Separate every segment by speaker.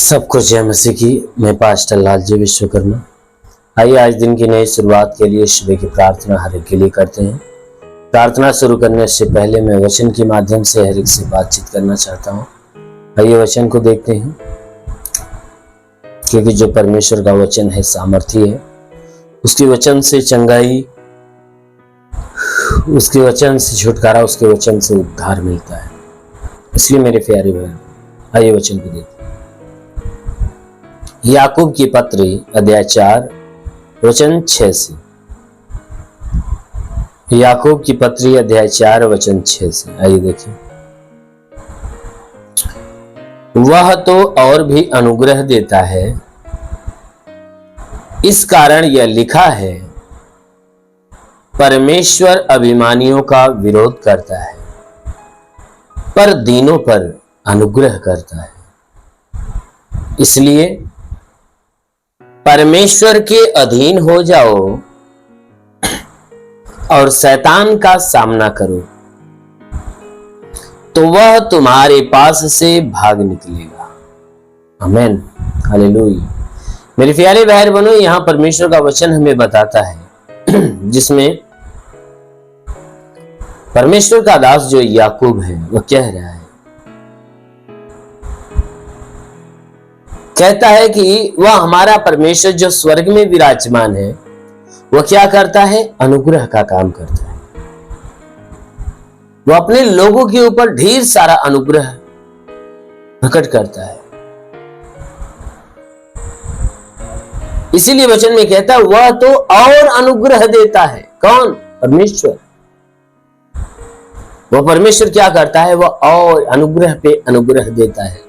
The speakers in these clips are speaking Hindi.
Speaker 1: सबको जय मसीह की। मैं पास्टर लालजी विश्वकर्मा। आइए आज दिन की नई शुरुआत के लिए सुबह की प्रार्थना हर एक के लिए करते हैं। प्रार्थना शुरू करने से पहले मैं वचन के माध्यम से हर एक से बातचीत करना चाहता हूँ। आइए वचन को देखते हैं, क्योंकि जो परमेश्वर का वचन है सामर्थी है। उसके वचन से चंगाई, उसके वचन से छुटकारा, उसके वचन से उद्धार मिलता है। इसलिए मेरे प्यारे भाई, आइए वचन को देखते हैं। याकूब की पत्री अध्याय 4 वचन 6 से। याकूब की पत्री अध्याय 4 वचन 6 से। आइए देखिए। वह तो और भी अनुग्रह देता है, इस कारण यह लिखा है, परमेश्वर अभिमानियों का विरोध करता है पर दीनों पर अनुग्रह करता है। इसलिए परमेश्वर के अधीन हो जाओ और शैतान का सामना करो, तो वह तुम्हारे पास से भाग निकलेगा। आमीन, हालेलुया। मेरे प्यारे भाई बहनों, यहां परमेश्वर का वचन हमें बताता है जिसमें परमेश्वर का दास जो याकूब है वह कह रहा है, कहता है कि वह हमारा परमेश्वर जो स्वर्ग में विराजमान है वह क्या करता है? अनुग्रह का काम करता है। वह अपने लोगों के ऊपर ढेर सारा अनुग्रह प्रकट करता है। इसीलिए वचन में कहता है वह तो और अनुग्रह देता है। कौन? परमेश्वर। वह परमेश्वर क्या करता है? वह और अनुग्रह पे अनुग्रह देता है।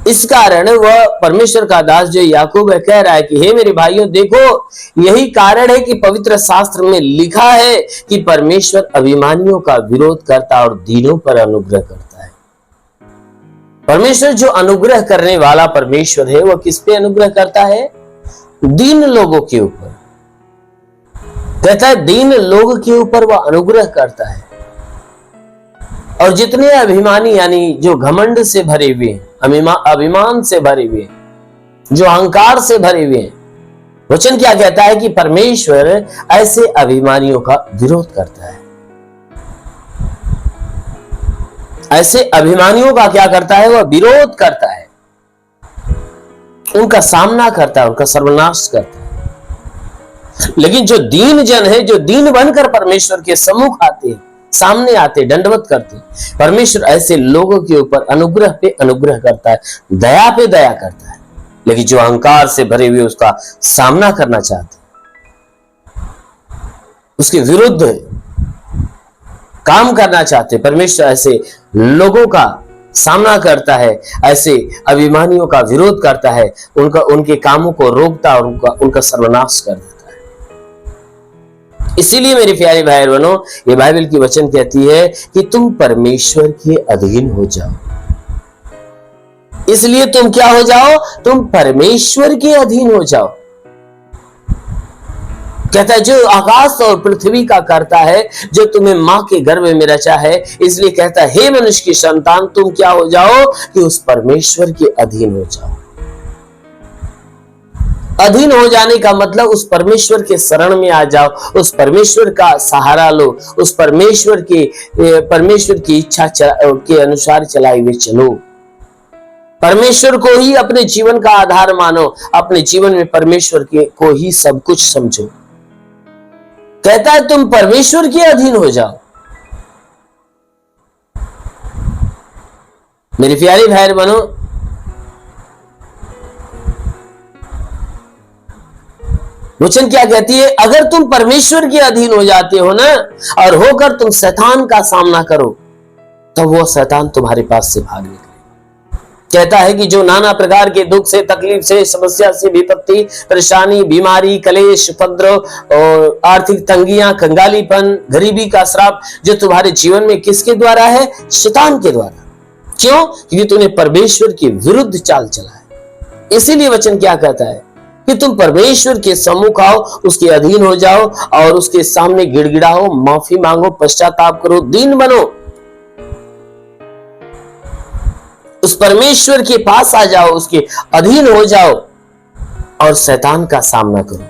Speaker 1: इस कारण वह परमेश्वर का दास जो याकूब है कह रहा है कि हे मेरे भाइयों, देखो यही कारण है कि पवित्र शास्त्र में लिखा है कि परमेश्वर अभिमानियों का विरोध करता और दीनों पर अनुग्रह करता है। परमेश्वर जो अनुग्रह करने वाला परमेश्वर है वह किस पे अनुग्रह करता है? दीन लोगों के ऊपर। कहता है दीन लोगों के ऊपर वह अनुग्रह करता है। और जितने अभिमानी यानी जो घमंड से भरे हुए हैं, अभिमान से भरे हुए हैं, जो अहंकार से भरे हुए हैं, वचन क्या कहता है कि परमेश्वर ऐसे अभिमानियों का विरोध करता है। ऐसे अभिमानियों का क्या करता है? वह विरोध करता है, उनका सामना करता है, उनका सर्वनाश करता है। लेकिन जो दीन जन है, जो दीन बनकर परमेश्वर के सम्मुख आते हैं, सामने आते, दंडवत करते, परमेश्वर ऐसे लोगों के ऊपर अनुग्रह पे अनुग्रह करता है, दया पे दया करता है। लेकिन जो अहंकार से भरे हुए उसका सामना करना चाहते, उसके विरुद्ध काम करना चाहते, परमेश्वर ऐसे लोगों का सामना करता है, ऐसे अभिमानियों का विरोध करता है, उनके कामों को रोकता और उनका सर्वनाश कर देता है। इसीलिए मेरे प्यारे भाई बहनों, ये बाइबल की वचन कहती है कि तुम परमेश्वर के अधीन हो जाओ। इसलिए तुम क्या हो जाओ? तुम परमेश्वर के अधीन हो जाओ। कहता है जो आकाश और पृथ्वी का करता है, जो तुम्हें मां के गर्भ में रचा है, इसलिए कहता है हे मनुष्य की संतान, तुम क्या हो जाओ? कि उस परमेश्वर के अधीन हो जाओ। अधीन हो जाने का मतलब उस परमेश्वर के शरण में आ जाओ, उस परमेश्वर का सहारा लो, उस परमेश्वर की इच्छा के अनुसार चलाए हुए चलो। परमेश्वर को ही अपने जीवन का आधार मानो, अपने जीवन में परमेश्वर को ही सब कुछ समझो। कहता है तुम परमेश्वर के अधीन हो जाओ। मेरे प्यारे भाई बहनों, वचन क्या कहती है? अगर तुम परमेश्वर के अधीन हो जाते हो ना, और होकर तुम शैतान का सामना करो, तो वो शैतान तुम्हारे पास से भाग निकले। कहता है कि जो नाना प्रकार के दुख से, तकलीफ से, समस्या से, विपत्ति, परेशानी, बीमारी, कलेश, उपद्रव और आर्थिक तंगियां, कंगालीपन, गरीबी का श्राप जो तुम्हारे जीवन में किसके द्वारा है? शैतान के द्वारा। क्यों? क्योंकि तूने परमेश्वर के विरुद्ध चाल चला है। इसीलिए वचन क्या कहता है कि तुम परमेश्वर के सम्मुख आओ, उसके अधीन हो जाओ और उसके सामने गिड़गिड़ाओ, माफी मांगो, पश्चाताप करो, दीन बनो। उस परमेश्वर के पास आ जाओ, उसके अधीन हो जाओ और शैतान का सामना करो।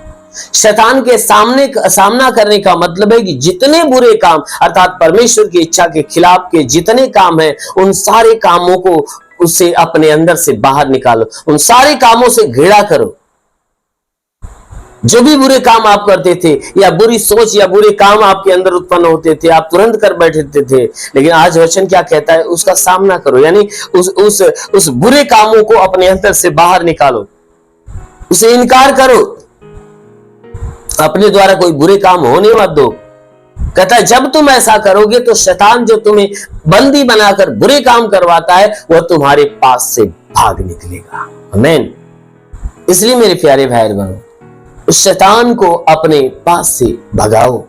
Speaker 1: शैतान के सामना करने का मतलब है कि जितने बुरे काम अर्थात परमेश्वर की इच्छा के खिलाफ के जितने काम हैं, उन सारे कामों को उससे अपने अंदर से बाहर निकालो, उन सारे कामों से घृणा करो। जो भी बुरे काम आप करते थे या बुरी सोच या बुरे काम आपके अंदर उत्पन्न होते थे, आप तुरंत कर बैठते थे, लेकिन आज वचन क्या कहता है, उसका सामना करो, यानी उस बुरे कामों को अपने अंदर से बाहर निकालो, उसे इनकार करो। अपने द्वारा कोई बुरे काम होने मत दो। कहता है जब तुम ऐसा करोगे तो शैतान जो तुम्हें बंदी बनाकर बुरे काम करवाता है वह तुम्हारे पास से भाग निकलेगा। आमीन। इसलिए मेरे प्यारे भाई बहनों, उस शैतान को अपने पास से भगाओ,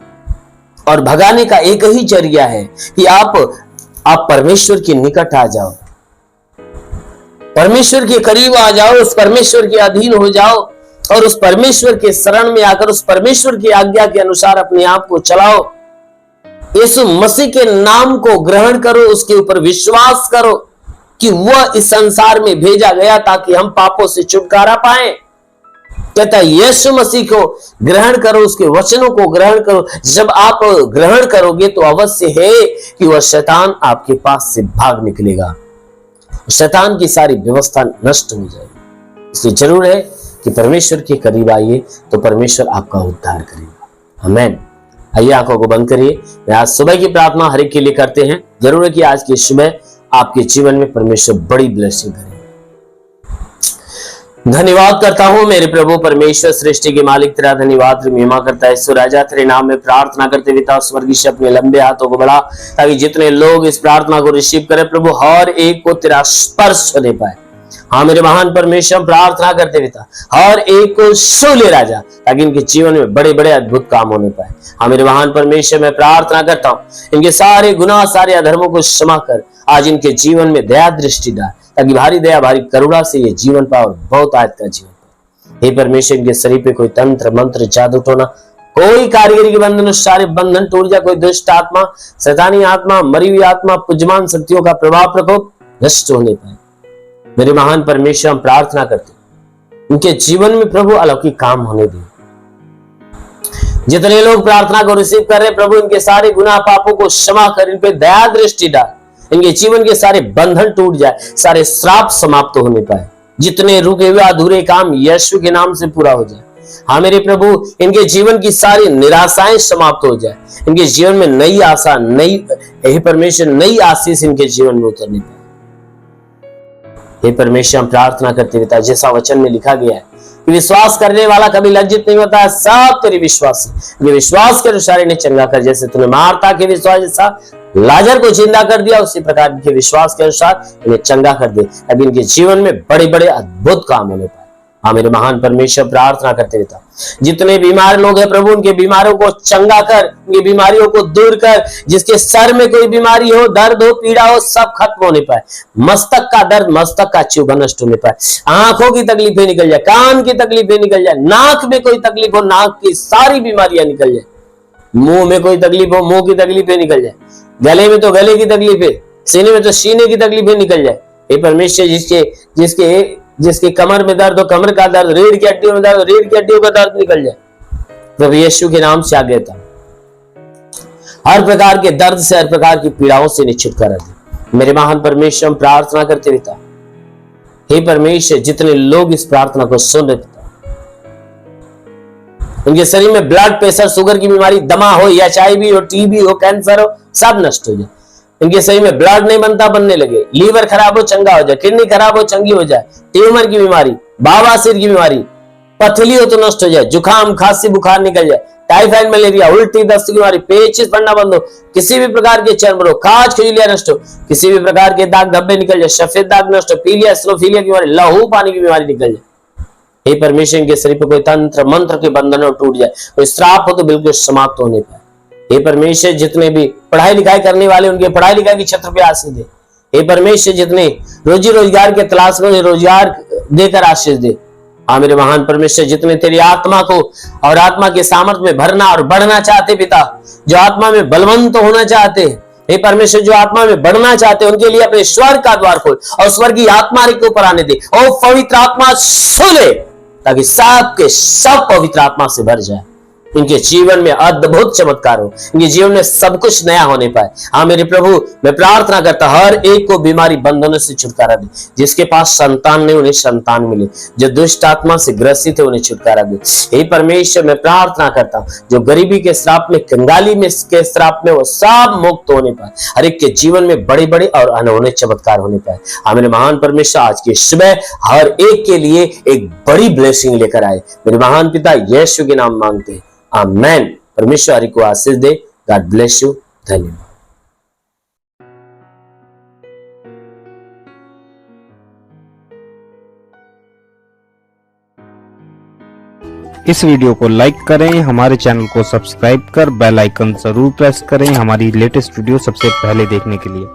Speaker 1: और भगाने का एक ही जरिया है कि आप परमेश्वर के निकट आ जाओ, परमेश्वर के करीब आ जाओ, उस परमेश्वर के अधीन हो जाओ और उस परमेश्वर के शरण में आकर उस परमेश्वर की आज्ञा के अनुसार अपने आप को चलाओ। यीशु मसीह के नाम को ग्रहण करो, उसके ऊपर विश्वास करो कि वह इस संसार में भेजा गया ताकि हम पापों से छुटकारा पाएं। कहता है यीशु मसीह को ग्रहण करो, उसके वचनों को ग्रहण करो। जब आप ग्रहण करोगे तो अवश्य है कि वह शैतान आपके पास से भाग निकलेगा, शैतान की सारी व्यवस्था नष्ट हो जाएगी। इसलिए जरूर है कि परमेश्वर के करीब आइए तो परमेश्वर आपका उद्धार करेगा। आमीन। आइए आंखों को बंद करिए। मैं आज सुबह की प्रार्थना हर एक के लिए करते हैं। जरूर है कि आज की सुबह आपके जीवन में परमेश्वर बड़ी ब्लेसिंग करेगा। धन्यवाद करता हूं मेरे प्रभु परमेश्वर, सृष्टि के मालिक, तेरा धन्यवाद महिमा करता है। राजा तेरे नाम में प्रार्थना करते पिता स्वर्गीय से अपने लंबे हाथों को बढ़ा ताकि जितने लोग इस प्रार्थना को रिसीव करें प्रभु, हर एक को तेरा स्पर्श होने पाए। हाँ मेरे महान परमेश्वर, प्रार्थना करते पिता हर एक को छू ले राजा, ताकि इनके जीवन में बड़े बड़े अद्भुत काम होने पाए। हाँ मेरे महान परमेश्वर, मैं प्रार्थना करता हूँ इनके सारे गुनाह सारे अधर्मों को क्षमा कर आज इनके जीवन में दया दृष्टि डाल, ताकि भारी दया भारी करुणा से ये जीवन पाए और बहुत आज का जीवन पाए। हे परमेश्वर, इनके शरीर पे कोई तंत्र मंत्र जादू टोना कोई कारीगरी के बंधन सारे बंधन टूट जाए। कोई दुष्ट आत्मा, शैतानी आत्मा, मरी हुई आत्मा, पुजमान शक्तियों का प्रभाव प्रकोप नष्ट होने पाए। मेरे महान परमेश्वर, हम प्रार्थना करते उनके जीवन में प्रभु अलौकिक काम होने दे। जितने लोग प्रार्थना को रिसीव कर रहे प्रभु, इनके सारे गुनाह पापों को क्षमा कर, इन पे दया दृष्टि डाल, इनके जीवन के सारे बंधन टूट जाए, सारे श्राप समाप्त होने पाए। जितने रुके हुए अधूरे काम यीशु के नाम से पूरा हो जाए। हाँ मेरे प्रभु, इनके जीवन की सारी निराशाएं समाप्त हो जाए, इनके जीवन में नई आशा, नई हे परमेश्वर नई आशीष इनके जीवन में उतरने पाए। हे परमेश्वर, हम प्रार्थना करते पिता, जैसा वचन में लिखा गया है कि विश्वास करने वाला कभी लज्जित नहीं होता है, सब तेरे विश्वास है। विश्वास के अनुसार इन्हें चंगा कर, जैसे तूने मार्था के विश्वास जैसा लाजर को जिंदा कर दिया, उसी प्रकार इनके विश्वास के अनुसार इन्हें चंगा कर दे। अब इनके जीवन में बड़े बड़े अद्भुत काम होने पाए। हाँ मेरे महान परमेश्वर, प्रार्थना करते रहता, जितने बीमार लोग हैं प्रभु, उनके बीमारियों को चंगा कर, उनकी बीमारियों को दूर कर। जिसके सर में कोई बीमारी हो, दर्द हो, पीड़ा हो, सब खत्म होने पाए। मस्तक का दर्द, मस्तक का चुभन नष्ट होने पाए। आंखों की तकलीफें निकल जाए, कान की तकलीफें निकल जाए, नाक में कोई तकलीफ हो, नाक की सारी बीमारियां निकल जाए। मुंह में कोई तकलीफ हो, मुंह की तकलीफें निकल जाए। गले में तो गले की तकलीफें, सीने में तो सीने की तकलीफें निकल जाए। हे परमेश्वर, जिसके कमर में दर्द हो, कमर का दर्द, रीढ़ की हड्डियों में दर्द, रीढ़ की हड्डियों का दर्द निकल जाए। प्रभु यीशु के नाम से आज्ञा था, हर प्रकार के दर्द से, हर प्रकार की पीड़ाओं से छुटकारा दे। मेरे महान परमेश्वर, हम प्रार्थना करते रहता, हे परमेश्वर, जितने लोग इस प्रार्थना को सुन रहे थे, उनके शरीर में ब्लड प्रेशर, शुगर की बीमारी, दमा हो, HIV हो, TB हो, कैंसर हो, सब नष्ट हो जाए। इनके शरीर में ब्लड नहीं बनता, बनने लगे। लीवर खराब हो, चंगा हो जाए। किडनी खराब हो, चंगी हो जाए। ट्यूमर की बीमारी, बवासीर की बीमारी, पथरी हो तो नष्ट हो जाए। जुकाम, खांसी, बुखार निकल जाए। टाइफाइड, मलेरिया, उल्टी, दस्त की बीमारी, पेचिश पड़ना बंद हो। किसी भी प्रकार के चर्म रोग, खाज खुजलियां नष्ट हो। किसी भी प्रकार के दाग धब्बे निकल जाए। सफेद दाग नष्ट हो। पीलिया, स्लोफीलिया की बीमारी, लहू पानी की बीमारी निकल जाए। हे परमेश्वर, के शरीर पर कोई तंत्र मंत्र के बंधन टूट जाए, कोई श्राप हो तो बिल्कुल समाप्त होने पाए। हे परमेश्वर, जितने भी पढ़ाई लिखाई करने वाले, उनके पढ़ाई लिखाई की छत्र पे आशीष दे। हे परमेश्वर, जितने रोजी रोजगार के तलाश में, रोजगार देकर आशीष दे। हाँ मेरे महान परमेश्वर, जितने तेरी आत्मा को और आत्मा के सामर्थ्य में भरना और बढ़ना चाहते पिता, जो आत्मा में बलवंत होना चाहते हैं, हे परमेश्वर, जो आत्मा में बढ़ना चाहते हैं उनके लिए अपने स्वर्ग का द्वार खोल और स्वर्ग की आत्मा के ऊपर आने दे और पवित्र आत्मा सुने, ताकि सबके सब पवित्र आत्मा से भर जाए, इनके जीवन में अद्भुत चमत्कार हो, इनके जीवन में सब कुछ नया होने पाए। हाँ मेरे प्रभु, मैं प्रार्थना करता हर एक को बीमारी बंधनों से छुटकारा दे, जिसके पास संतान नहीं उन्हें संतान मिले, जो दुष्ट आत्मा से ग्रसित है उन्हें छुटकारा दे। हे परमेश्वर, मैं प्रार्थना करता हूँ जो गरीबी के श्राप में, कंगाली में के श्राप में, वो सब मुक्त होने पाए, हर एक के जीवन में बड़े बड़े और अनहोने चमत्कार होने पाए। हाँ मेरे महान परमेश्वर, आज की सुबह हर एक के लिए एक बड़ी ब्लेसिंग लेकर आए, मेरे महान पिता यीशु के नाम मांगते हैं, आमेन। परमेश्वर हरि को आशीष दे। God bless you. धन्यवाद।
Speaker 2: इस वीडियो को लाइक करें, हमारे चैनल को सब्सक्राइब कर बेल आइकन जरूर प्रेस करें हमारी लेटेस्ट वीडियो सबसे पहले देखने के लिए।